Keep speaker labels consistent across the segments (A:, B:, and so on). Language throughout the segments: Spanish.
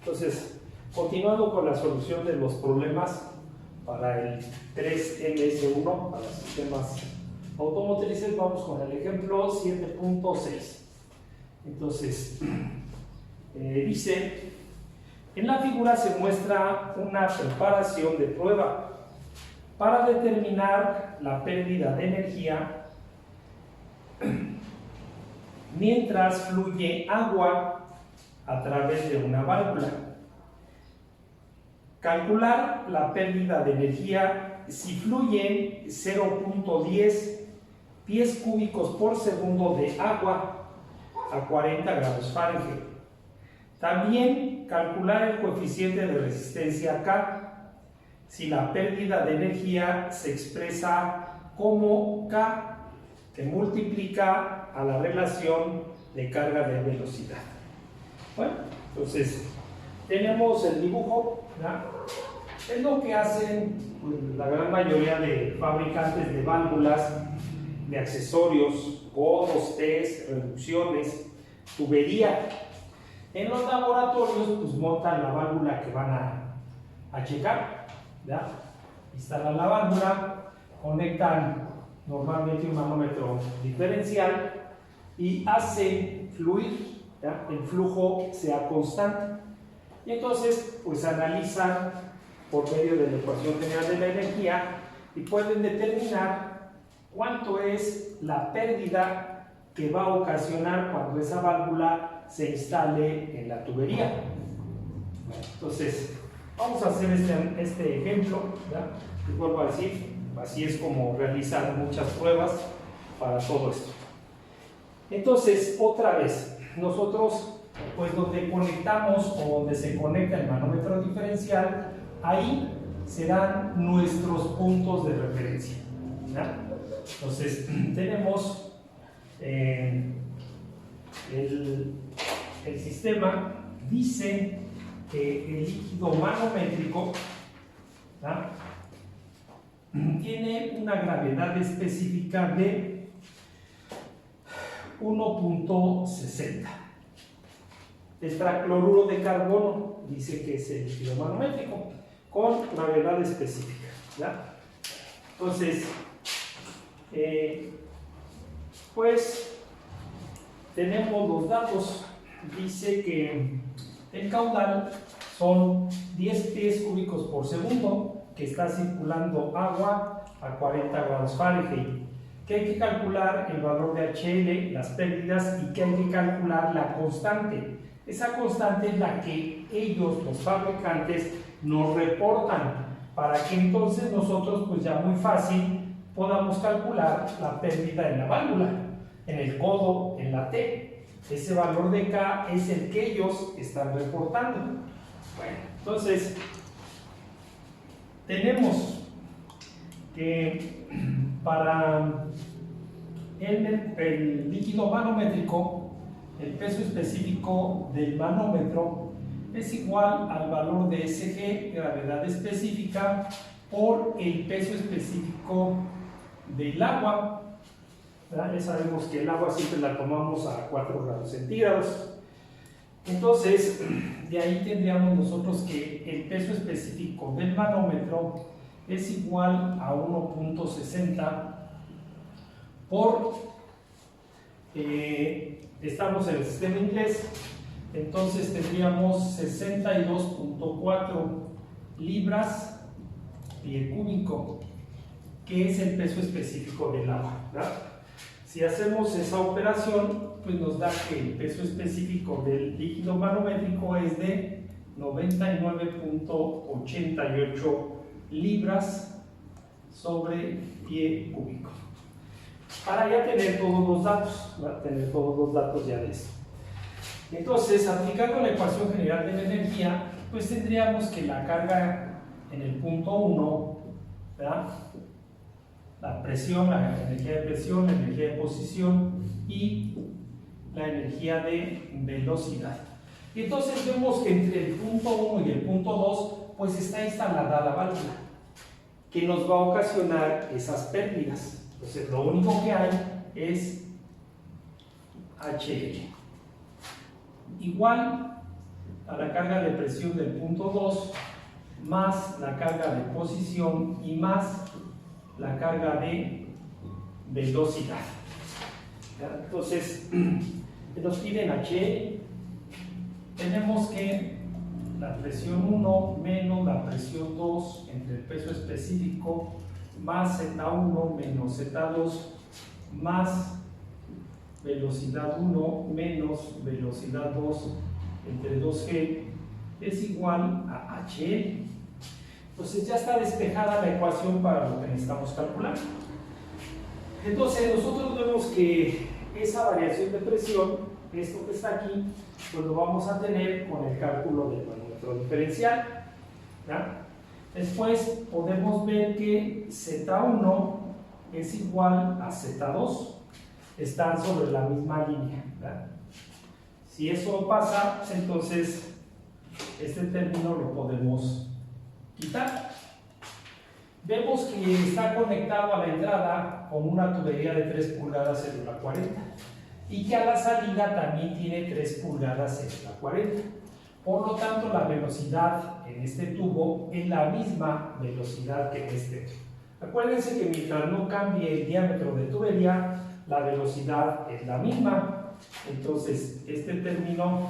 A: Entonces, continuando con la solución de los problemas para el 3MS1, para sistemas automotrices, vamos con el ejemplo 7.6. Entonces, dice, en la figura se muestra una preparación de prueba para determinar la pérdida de energía mientras fluye agua a través de una válvula. Calcular la pérdida de energía si fluyen 0.10 pies cúbicos por segundo de agua a 40 grados Fahrenheit. También calcular el coeficiente de resistencia K si la pérdida de energía se expresa como K que multiplica a la relación de carga de velocidad. Bueno, entonces tenemos el dibujo, ¿verdad? Es lo que hacen pues, la gran mayoría de fabricantes de válvulas, de accesorios, codos, T's, reducciones, tubería. En los laboratorios pues montan la válvula que van a checar, ¿verdad? Instalan la válvula, conectan normalmente un manómetro diferencial y hacen fluir, ¿ya? El flujo sea constante. Y entonces pues analizan por medio de la ecuación general de la energía y pueden determinar cuánto es la pérdida que va a ocasionar cuando esa válvula se instale en la tubería. Entonces vamos a hacer este ejemplo, ¿verdad? Y vuelvo a decir, así es como realizar muchas pruebas para todo esto. Entonces, otra vez, nosotros, pues donde conectamos o donde se conecta el manómetro diferencial, ahí serán nuestros puntos de referencia, ¿verdad? Entonces, tenemos el sistema dice que el líquido manométrico, ¿verdad?, tiene una gravedad específica de 1.60. Tetracloruro de carbono dice que es el líquido manométrico con gravedad específica, ¿verdad? Entonces, pues tenemos los datos. Dice que el caudal son 10 pies cúbicos por segundo, que está circulando agua a 40 grados Fahrenheit, que hay que calcular el valor de HL, las pérdidas, y que hay que calcular la constante. Esa constante es la que ellos, los fabricantes, nos reportan, para que entonces nosotros, pues ya muy fácil, podamos calcular la pérdida en la válvula, en el codo, en la T. Ese valor de K es el que ellos están reportando. Bueno, entonces tenemos que para el líquido manométrico, el peso específico del manómetro es igual al valor de SG, gravedad específica, por el peso específico del agua, ¿verdad? Ya sabemos que el agua siempre la tomamos a 4 grados centígrados. Entonces, de ahí tendríamos nosotros que el peso específico del manómetro es igual a 1.60 por, estamos en el sistema inglés, entonces tendríamos 62.4 libras pie cúbico, que es el peso específico del agua, ¿verdad? Si hacemos esa operación, pues nos da que el peso específico del líquido manométrico es de 99.88 libras sobre pie cúbico. Para ya tener todos los datos, ¿verdad? Tener todos los datos ya de esto. Entonces, aplicando la ecuación general de la energía, pues tendríamos que la carga en el punto 1, ¿verdad?, la presión, la energía de presión, la energía de posición y la energía de velocidad. Y entonces vemos que entre el punto 1 y el punto 2 pues está instalada la válvula que nos va a ocasionar esas pérdidas. Entonces lo único que hay es HL igual a la carga de presión del punto 2 más la carga de posición y más la carga de velocidad. ¿Ya? Entonces, nos piden H. Tenemos que la presión 1 menos la presión 2 entre el peso específico más Z1 menos Z2 más velocidad 1 menos velocidad 2 entre 2G es igual a H. Entonces ya está despejada la ecuación para lo que necesitamos calcular. Entonces nosotros vemos que esa variación de presión, esto que está aquí, pues lo vamos a tener con el cálculo del manómetro diferencial. ¿Ya? Después podemos ver que Z1 es igual a Z2, están sobre la misma línea. ¿Verdad? Si eso pasa, pues entonces este término lo podemos quitar. Vemos que está conectado a la entrada con una tubería de 3 pulgadas en la 40 y que a la salida también tiene 3 pulgadas en la 40. Por lo tanto, la velocidad en este tubo es la misma velocidad que en este. Acuérdense que mientras no cambie el diámetro de tubería, la velocidad es la misma. Entonces, este término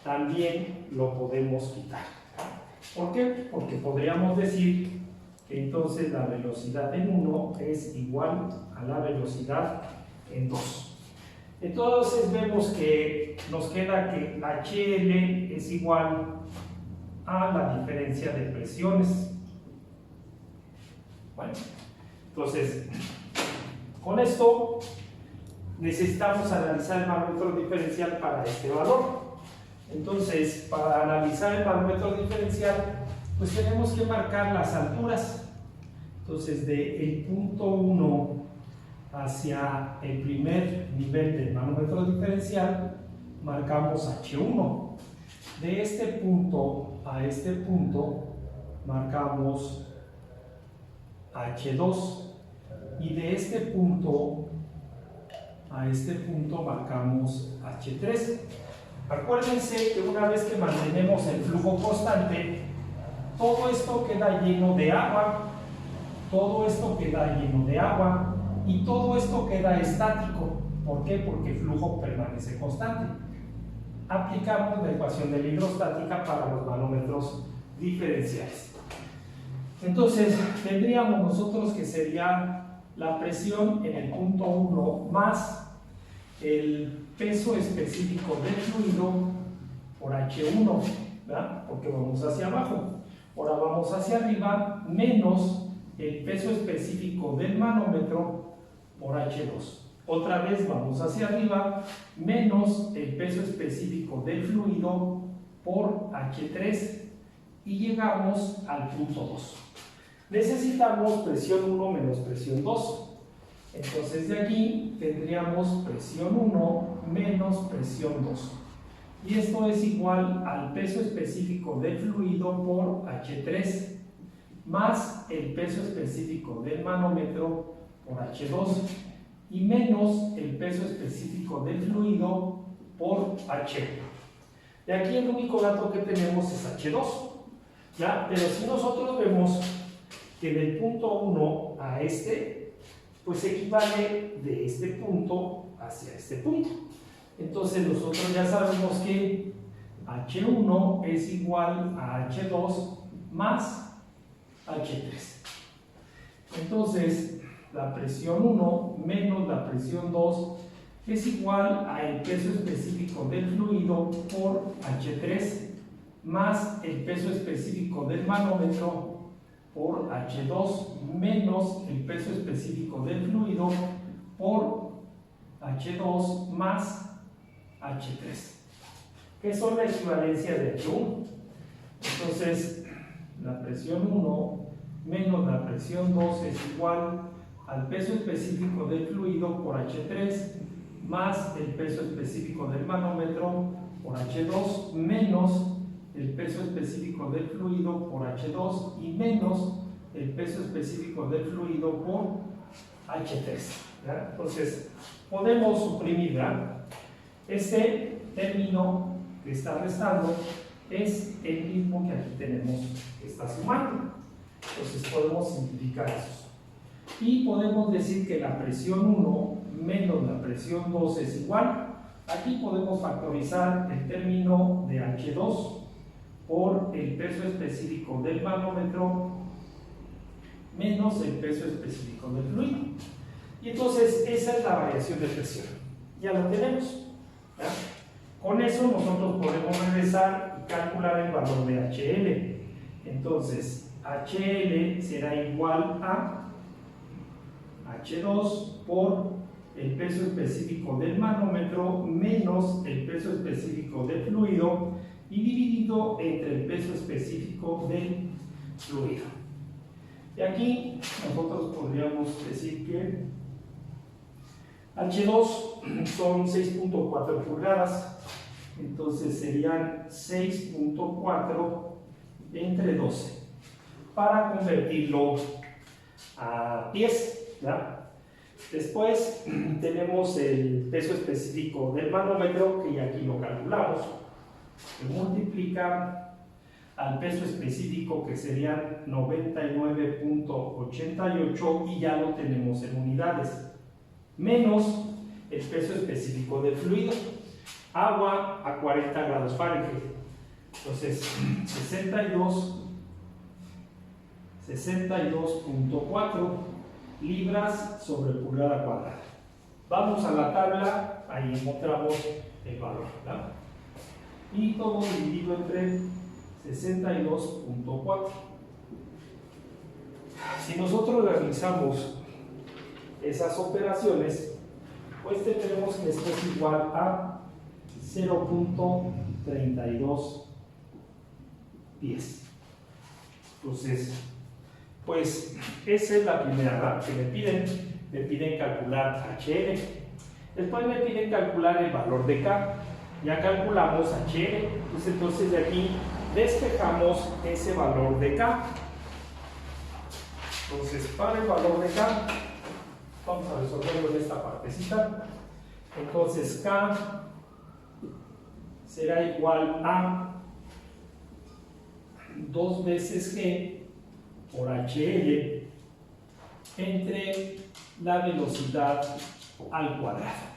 A: también lo podemos quitar. ¿Por qué? Porque podríamos decir que entonces la velocidad en 1 es igual a la velocidad en 2. Entonces vemos que nos queda que HL es igual a la diferencia de presiones. Bueno, entonces con esto necesitamos analizar el manómetro diferencial para este valor. Entonces, para analizar el manómetro diferencial, pues tenemos que marcar las alturas. Entonces, del punto 1 hacia el primer nivel del manómetro diferencial, marcamos H1. De este punto a este punto, marcamos H2. Y de este punto a este punto, marcamos H3. Acuérdense que una vez que mantenemos el flujo constante, todo esto queda lleno de agua, todo esto queda lleno de agua y todo esto queda estático. ¿Por qué? Porque el flujo permanece constante. Aplicamos la ecuación de la hidrostática para los manómetros diferenciales. Entonces, tendríamos nosotros que sería la presión en el punto 1 más el peso específico del fluido por H1, ¿verdad? Porque vamos hacia abajo. Ahora vamos hacia arriba, menos el peso específico del manómetro por H2. Otra vez vamos hacia arriba, menos el peso específico del fluido por H3 y llegamos al punto 2. Necesitamos presión 1 menos presión 2. Entonces de aquí tendríamos presión 1 menos presión 2. Y esto es igual al peso específico del fluido por H3 más el peso específico del manómetro por H2 y menos el peso específico del fluido por H1. De aquí el único dato que tenemos es H2. ¿Ya? Pero si nosotros vemos que del punto 1 a este, pues equivale de este punto hacia este punto. Entonces nosotros ya sabemos que H1 es igual a H2 más H3. Entonces la presión 1 menos la presión 2 es igual al peso específico del fluido por H3 más el peso específico del manómetro por H2 menos el peso específico del fluido por H2 más H3, que son la equivalencia de H1. Entonces, la presión 1 menos la presión 2 es igual al peso específico del fluido por H3 más el peso específico del manómetro por H2 menos el peso específico del fluido por H2 y menos el peso específico del fluido por H3. ¿Ya? Entonces, podemos suprimir, ¿verdad?, este término que está restando es el mismo que aquí tenemos que está sumando. Entonces podemos simplificar eso. Y podemos decir que la presión 1 menos la presión 2 es igual. Aquí podemos factorizar el término de H2 por el peso específico del manómetro menos el peso específico del fluido. Y entonces esa es la variación de presión. Ya lo tenemos, ¿verdad? Con eso nosotros podemos regresar y calcular el valor de HL. Entonces HL será igual a H2 por el peso específico del manómetro menos el peso específico del fluido y dividido entre el peso específico del fluido. Y aquí nosotros podríamos decir que H2 son 6.4 pulgadas, entonces serían 6.4 entre 12 para convertirlo a pies, ¿ya? Después tenemos el peso específico del manómetro, que ya aquí lo calculamos, que multiplica al peso específico, que serían 99.88, y ya lo tenemos en unidades, menos el peso específico del fluido, agua a 40 grados Fahrenheit. Entonces 62.4 libras sobre pulgada cuadrada. Vamos a la tabla, ahí encontramos el valor, ¿verdad? Y todo dividido entre 62.4. Si nosotros realizamos esas operaciones, pues tendremos que esto es igual a 0.32 pies. Entonces, pues esa es la primera, ¿verdad? Que me piden calcular HL. Después me piden calcular el valor de K. Ya calculamos HL, pues entonces de aquí despejamos ese valor de K. Entonces, para el valor de K, vamos a resolverlo en esta partecita. Entonces K será igual a 2 veces G por HL entre la velocidad al cuadrado.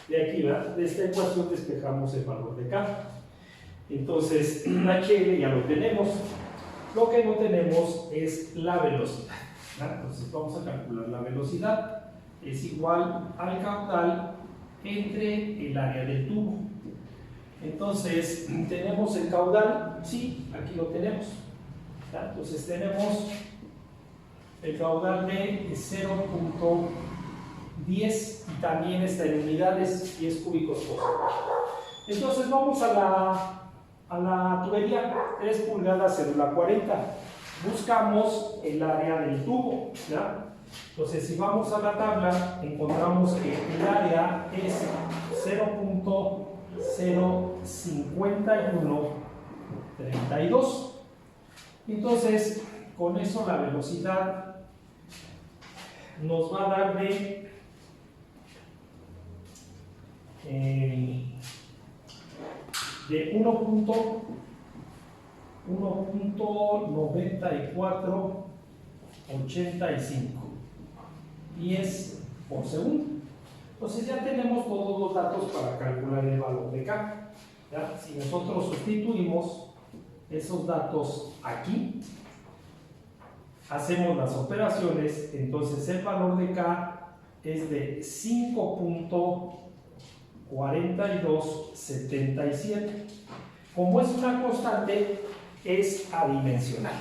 A: De aquí, ¿verdad? De esta ecuación despejamos el valor de K. Entonces, HL ya lo tenemos. Lo que no tenemos es la velocidad, ¿verdad? Entonces, vamos a calcular la velocidad. Es igual al caudal entre el área del tubo. Entonces, ¿tenemos el caudal? Sí, aquí lo tenemos. ¿Ya? Entonces tenemos el caudal de 0.10 y también está en unidades, 10 cúbicos por segundo. Entonces vamos a la tubería, 3 pulgadas cédula 40. Buscamos el área del tubo, ¿ya? Entonces si vamos a la tabla, encontramos que el área es 0.05132. Entonces, con eso la velocidad nos va a dar de 1.9485 pies por segundo. Entonces ya tenemos todos los datos para calcular el valor de K. ¿Ya? Si nosotros sustituimos esos datos aquí, hacemos las operaciones, entonces el valor de K es de 5.4277. Como es una constante, es adimensional.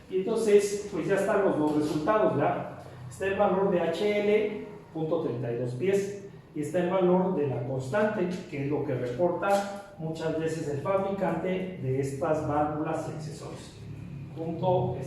A: Y entonces, pues ya están los dos resultados, ¿verdad? Está el valor de HL, 0.32 pies, y está el valor de la constante, que es lo que reporta muchas veces el fabricante de estas válvulas y accesorios, 5.42.